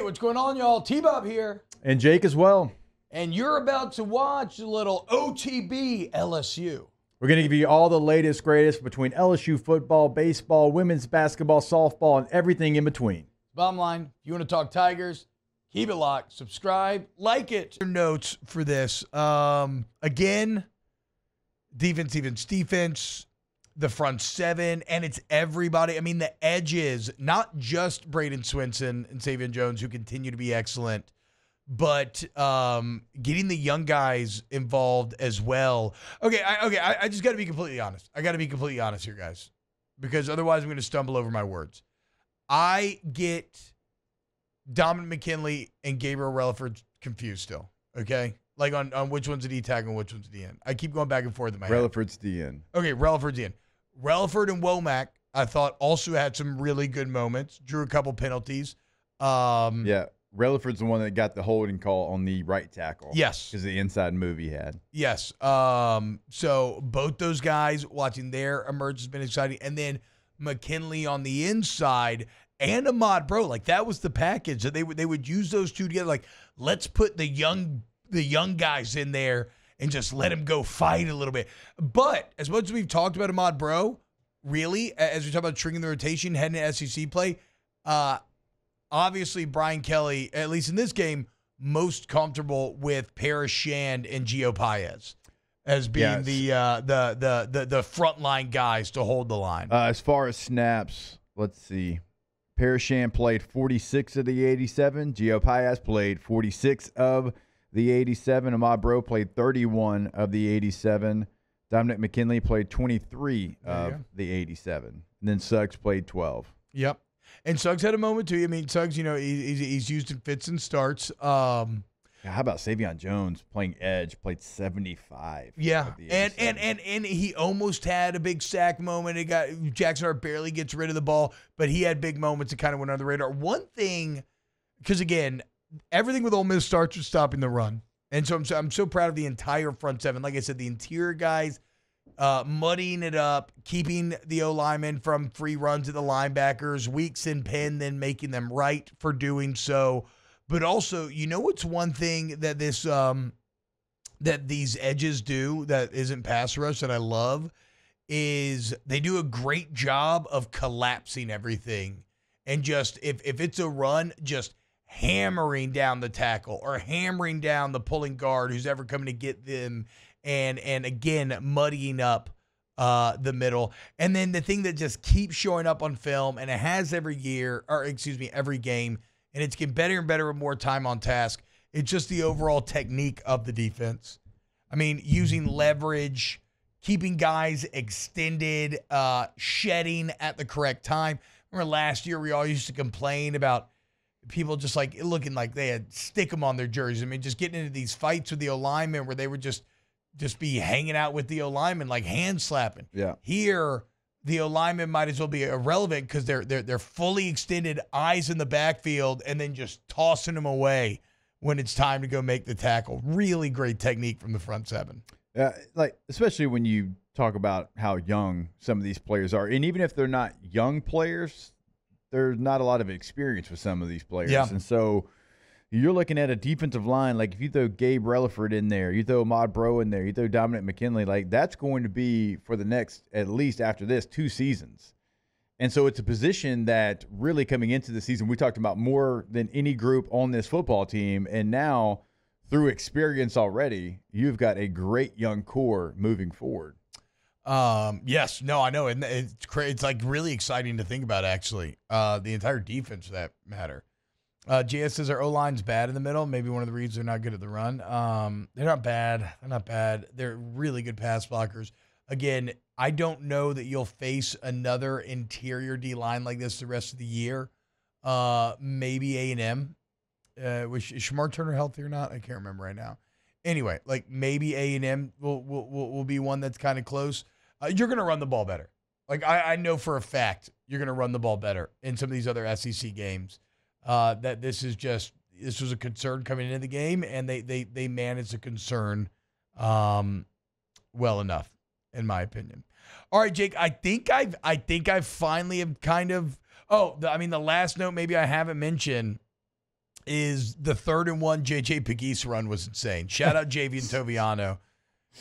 Hey, what's going on, y'all? T-Bob here. And Jake as well. And you're about to watch a little OTB LSU. We're going to give you all the latest, greatest between LSU football, baseball, women's basketball, softball, and everything in between. Bottom line, if you want to talk Tigers, keep it locked, subscribe, like it. Your notes for this. Again, defense, the front seven, and it's everybody. I mean, the edges, not just Bradyn Swinson and Savion Jones, who continue to be excellent, but getting the young guys involved as well. I just got to be completely honest. I got to be completely honest here, guys, because otherwise I'm going to stumble over my words. I get Dominic McKinley and Gabriel Relaford confused still, okay? Like on which one's a D tag and which one's a DN. I keep going back and forth in my head. Relaford's DN. Okay, Relaford's DN. Relaford and Womack, I thought, also had some really good moments. Drew a couple penalties. Yeah, Relaford's the one that got the holding call on the right tackle. Yes. Because the inside move he had. Yes. So both those guys, watching their emerge has been exciting. And then McKinley on the inside and Ahmad Bro. Like, that was the package. That they would use those two together. Like, let's put the young guys in there and just let him go fight a little bit. But as much as we've talked about Ahmad Bro, really, as we talk about shrinking the rotation, heading to SEC play, obviously Brian Kelly, at least in this game, most comfortable with Paris Shand and Gio Paez as being the frontline guys to hold the line. As far as snaps, let's see. Paris Shand played 46 of the 87. Gio Paez played 46 of the 87. Ahmad Bro played 31 of the 87. Dominic McKinley played 23 of the 87. And then Suggs played 12. Yep. And Suggs had a moment too. I mean, Suggs, he's used in fits and starts. How about Savion Jones playing edge, played 75. Yeah. And he almost had a big sack moment. Jackson Hart barely gets rid of the ball, but he had big moments that kind of went under the radar. One thing, because again, everything with Ole Miss starts with stopping the run. And so I'm so proud of the entire front seven. Like I said, the interior guys muddying it up, keeping the O-linemen from free runs at the linebackers, Weeks and Penn, then making them right for doing so. But also, what's one thing that this that these edges do that isn't pass rush that I love is they do a great job of collapsing everything. And just, if it's a run, just hammering down the tackle or hammering down the pulling guard who's ever coming to get them, and again muddying up the middle. And then the thing that just keeps showing up on film, and it has every game, and it's getting better and better with more time on task, it's just the overall technique of the defense. I mean, using leverage, keeping guys extended, shedding at the correct time. Remember last year we all used to complain about people just like looking like they had stick 'em on their jerseys. I mean, just getting into these fights with the O-linemen where they would just be hanging out with the O-linemen, like hand slapping. Yeah. Here, the O-linemen might as well be irrelevant because they're fully extended, eyes in the backfield, and then just tossing them away when it's time to go make the tackle. Really great technique from the front seven. Like, especially when you talk about how young some of these players are. And even if they're not young players, there's not a lot of experience with some of these players. Yeah. And so you're looking at a defensive line, like if you throw Gabe Relaford in there, you throw Ahmad Bro in there, you throw Dominic McKinley, like that's going to be for the next, at least after this, 2 seasons. And so it's a position that really coming into the season, we talked about more than any group on this football team. And now through experience already, you've got a great young core moving forward. Yes, no, I know. And it's like really exciting to think about, actually. The entire defense for that matter. JS says our O-line's bad in the middle. Maybe one of the reasons they're not good at the run. They're not bad. They're not bad. They're really good pass blockers. Again, I don't know that you'll face another interior D-line like this the rest of the year. Maybe A&M. Is Shamar Turner healthy or not? I can't remember right now. Anyway, like maybe A&M will be one that's kind of close. You're going to run the ball better. Like I know for a fact you're going to run the ball better in some of these other SEC games. That this was a concern coming into the game, and they managed the concern well enough, in my opinion. All right, Jake, I think I've finally have kind of. The last note maybe I haven't mentioned is the 3rd and 1 J.J. Pegues run was insane. Shout out Javian Toviano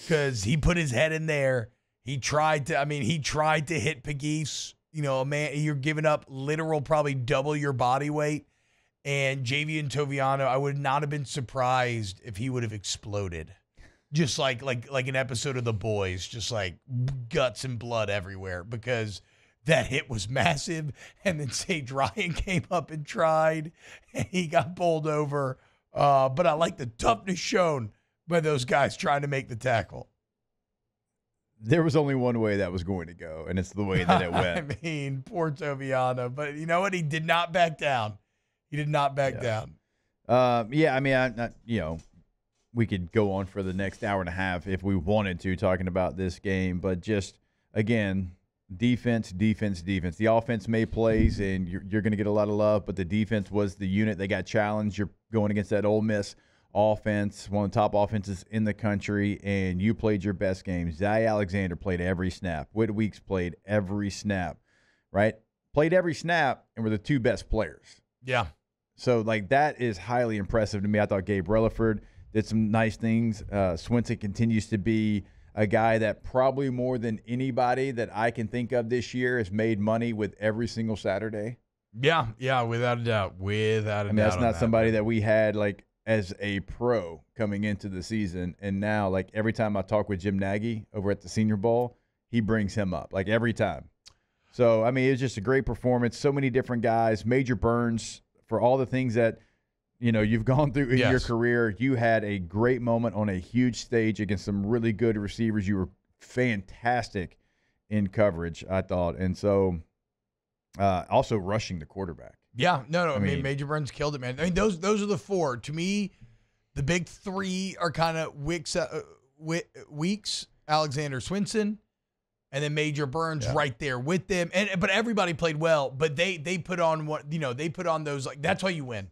because he put his head in there. He tried to hit Pegues. You know, man, you're giving up literal probably double your body weight. And Javian Toviano, I would not have been surprised if he would have exploded. Just like an episode of The Boys, just like guts and blood everywhere because that hit was massive. And then Sage Ryan came up and tried, and he got bowled over. But I like the toughness shown by those guys trying to make the tackle. There was only one way that was going to go, and it's the way that it went. I mean, poor Toviano. But you know what? He did not back down. He did not back down. We could go on for the next hour and a half if we wanted to talking about this game, but just, again, defense. The offense made plays, and you're going to get a lot of love, but the defense was the unit. They got challenged. You're going against that Ole Miss offense, one of the top offenses in the country, and you played your best game. Zay Alexander played every snap. Whit Weeks played every snap, right? Played every snap and were the 2 best players. Yeah. So, that is highly impressive to me. I thought Gabe Relaford did some nice things. Swinson continues to be a guy that probably more than anybody that I can think of this year has made money with every single Saturday. Yeah, without a doubt. That's not somebody that we had as a pro coming into the season. And now, every time I talk with Jim Nagy over at the Senior Bowl, he brings him up, every time. So, it was just a great performance. So many different guys. Major Burns, for all the things that you've gone through in your career. You had a great moment on a huge stage against some really good receivers. You were fantastic in coverage, I thought. And so also rushing the quarterback. Yeah, no. I mean, Major Burns killed it, man. I mean, those are the 4. To me, the big 3 are kind of Weeks, Alexander, Swinson, and then Major Burns right there with them. But everybody played well, but they put on they put on those, that's why you win,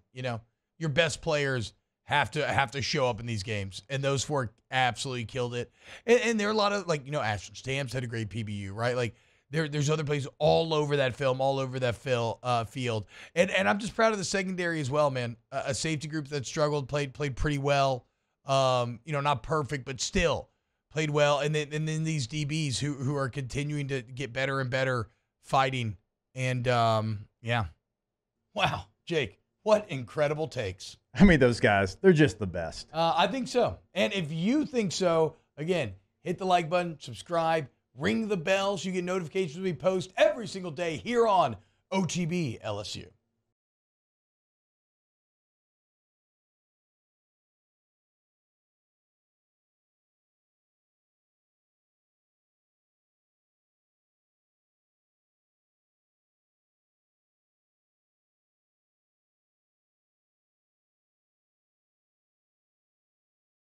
Your best players have to show up in these games, and those 4 absolutely killed it. And there are a lot of Ashton Stamps had a great PBU, right? There's other plays all over that film, all over that field, and I'm just proud of the secondary as well, man. A safety group that struggled played pretty well. Not perfect, but still played well. And then these DBs who are continuing to get better and better fighting. And wow, Jake. What incredible takes. Those guys, they're just the best. I think so. And if you think so, again, hit the like button, subscribe, ring the bell so you get notifications when we post every single day here on OTB LSU.